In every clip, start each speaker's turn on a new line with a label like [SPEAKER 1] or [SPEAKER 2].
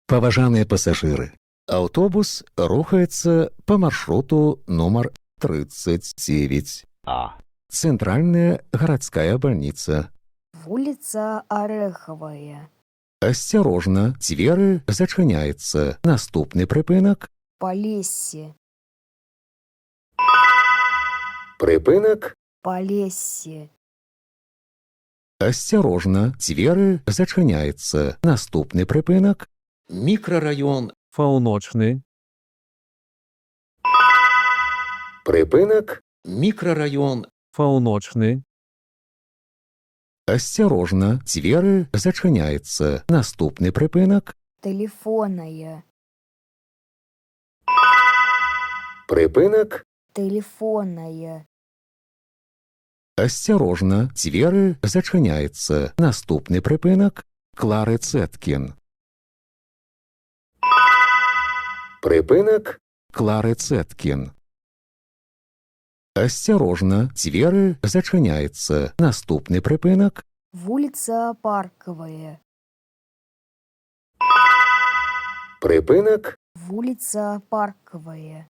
[SPEAKER 1] Паважаныя пасажыры, аўтобус рухаецца па маршруту нумар 39А. Цэнтральная гарадская бальніца.
[SPEAKER 2] Вуліца Арэхавая.
[SPEAKER 1] Асцярожна, дзверы зачыняецца. Наступны прыпынак.
[SPEAKER 2] Палессе.
[SPEAKER 1] Прыпынак.
[SPEAKER 2] Палессе.
[SPEAKER 1] Асцярожна, дзверы зачыняецца. Наступны прыпынак. Мікрараён.
[SPEAKER 3] Паўночны.
[SPEAKER 1] Прыпынак. Мікрараён.
[SPEAKER 3] Паўночны.
[SPEAKER 1] Асцярожна, дзверы зачыняецца. Наступны прыпынак.
[SPEAKER 2] Тэлефонная.
[SPEAKER 1] Прыпынак.
[SPEAKER 2] Тэлефонная.
[SPEAKER 1] Асцярожна, дзверы зачыняецца. Наступны прыпынак. Клары Цэткін. Прыпынак. Клары Цэткін. Асцярожна, дзверы зачыняецца. Наступны прыпынак.
[SPEAKER 2] Вуліца Паркавая.
[SPEAKER 1] Прыпынак.
[SPEAKER 2] Вуліца Паркавая.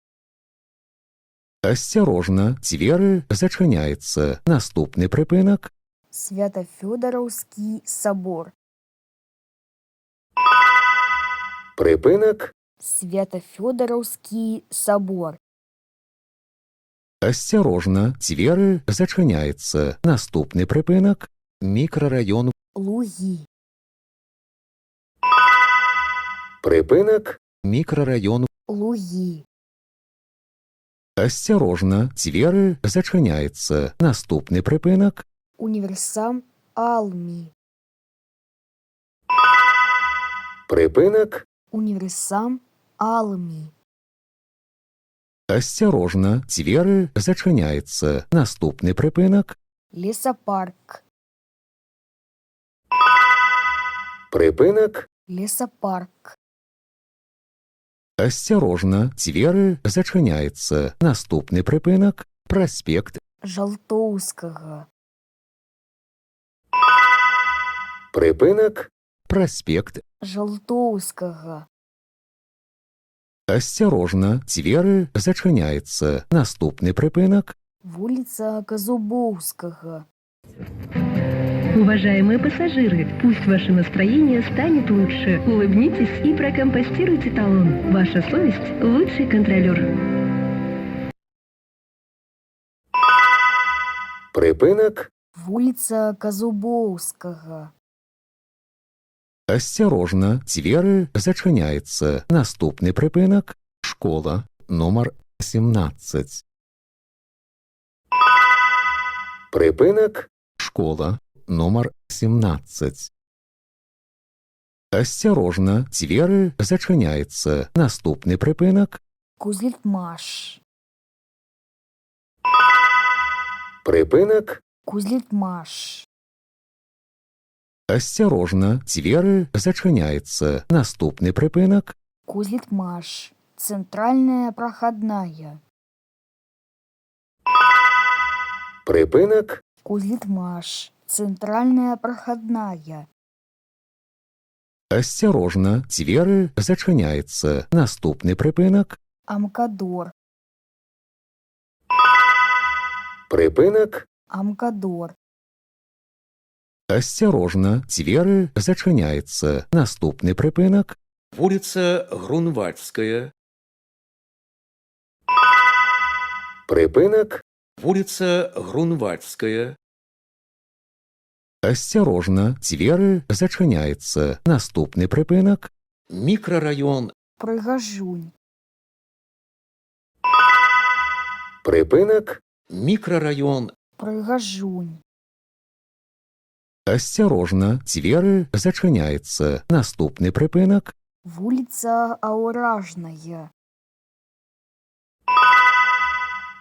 [SPEAKER 1] Асцярожна, дзверы зачыняецца. Наступны прыпынак.
[SPEAKER 2] Свято-Фёдораўскі сабор.
[SPEAKER 1] Прыпынак.
[SPEAKER 2] Свято-Фёдораўскі сабор.
[SPEAKER 1] Асцярожна, дзверы зачыняецца. Наступны прыпынак. Мікрараён.
[SPEAKER 2] Лугі.
[SPEAKER 1] Прыпынак. Мікрараён.
[SPEAKER 2] Лугі.
[SPEAKER 1] Асцярожна, дзверы зачыняецца. Наступны прыпынак.
[SPEAKER 2] Універсам Алмі.
[SPEAKER 1] Прыпынак.
[SPEAKER 2] Універсам Алмі.
[SPEAKER 1] Асцярожна, дзверы зачыняецца. Наступны прыпынак.
[SPEAKER 2] Лесапарк.
[SPEAKER 1] Прыпынак.
[SPEAKER 2] Лесапарк.
[SPEAKER 1] Асцярожна, дзверы зачыняецца. Наступны прыпынак. Праспект.
[SPEAKER 2] Жалтоўскага.
[SPEAKER 1] Прыпынак. Праспект.
[SPEAKER 2] Жалтоўскага.
[SPEAKER 1] Асцярожна, дзверы зачыняецца. Наступны прыпынак.
[SPEAKER 2] Вуліца Казубоўскага.
[SPEAKER 4] Уважаемые пассажиры, пусть ваше настроение станет лучше. Улыбнитесь и прокомпостируйте талон. Ваша совесть – лучший контролер.
[SPEAKER 1] Прыпынак.
[SPEAKER 2] Вуліца Казубоўскага.
[SPEAKER 1] Асцярожна, дзверы зачыняецца. Наступны прыпынак. Школа нумар 17. Прыпынак. Школа нумар 17. Асцярожна, дзверы зачыняецца. Наступны прыпынак.
[SPEAKER 2] Кузлітмаш.
[SPEAKER 1] Прыпынак.
[SPEAKER 2] Кузлітмаш.
[SPEAKER 1] Асцярожна, дзверы зачыняецца. Наступны прыпынак.
[SPEAKER 2] Кузлітмаш. Цэнтральная прахадная.
[SPEAKER 1] Прыпынак.
[SPEAKER 2] Кузлітмаш. Цэнтральная прахадная.
[SPEAKER 1] Асцярожна, дзверы зачыняецца. Наступны прыпынак.
[SPEAKER 2] Амкадор.
[SPEAKER 1] Прыпынак.
[SPEAKER 2] Амкадор.
[SPEAKER 1] Асцярожна, дзверы зачыняецца. Наступны прыпынак.
[SPEAKER 5] Вуліца Грунвальдская.
[SPEAKER 1] Прыпынак.
[SPEAKER 5] Вуліца Грунвальдская.
[SPEAKER 1] Асцярожна, дзверы зачыняецца. Наступны прыпынак.
[SPEAKER 5] Мікрараён.
[SPEAKER 2] Прыгажунь.
[SPEAKER 1] Прыпынак.
[SPEAKER 5] Мікрараён.
[SPEAKER 2] Прыгажунь.
[SPEAKER 1] Асцярожна, дзверы зачыняецца. Наступны прыпынак.
[SPEAKER 2] Вуліца Аўражная.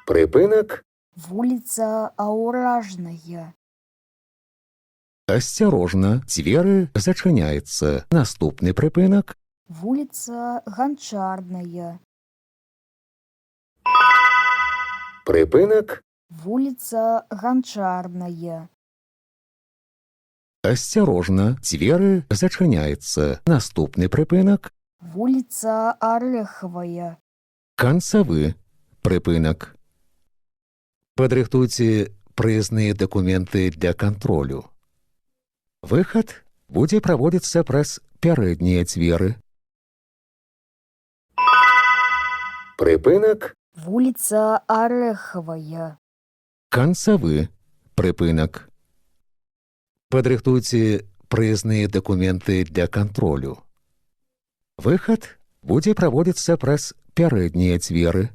[SPEAKER 1] Прыпынак.
[SPEAKER 2] Вуліца Аўражная.
[SPEAKER 1] Асцярожна, дзверы зачыняецца. Наступны прыпынак.
[SPEAKER 2] Вуліца Ганчарная.
[SPEAKER 1] Прыпынак.
[SPEAKER 2] Вуліца Ганчарная.
[SPEAKER 1] Асцярожна, дзверы зачыняецца. Наступны прыпынак.
[SPEAKER 2] Вуліца Арэхавая.
[SPEAKER 1] Канцавы прыпынак. Падрыхтуйце прыезныя дакументы для кантролю. Выхад будзе праводзіцца праз пярэднія дзверы. Прыпынак.
[SPEAKER 2] Вуліца Арэхавая.
[SPEAKER 1] Канцавы прыпынак. Падрыхтуйце прыезныя дакументы для кантролю. Выхад будзе праводзіцца праз пярэднія дзверы.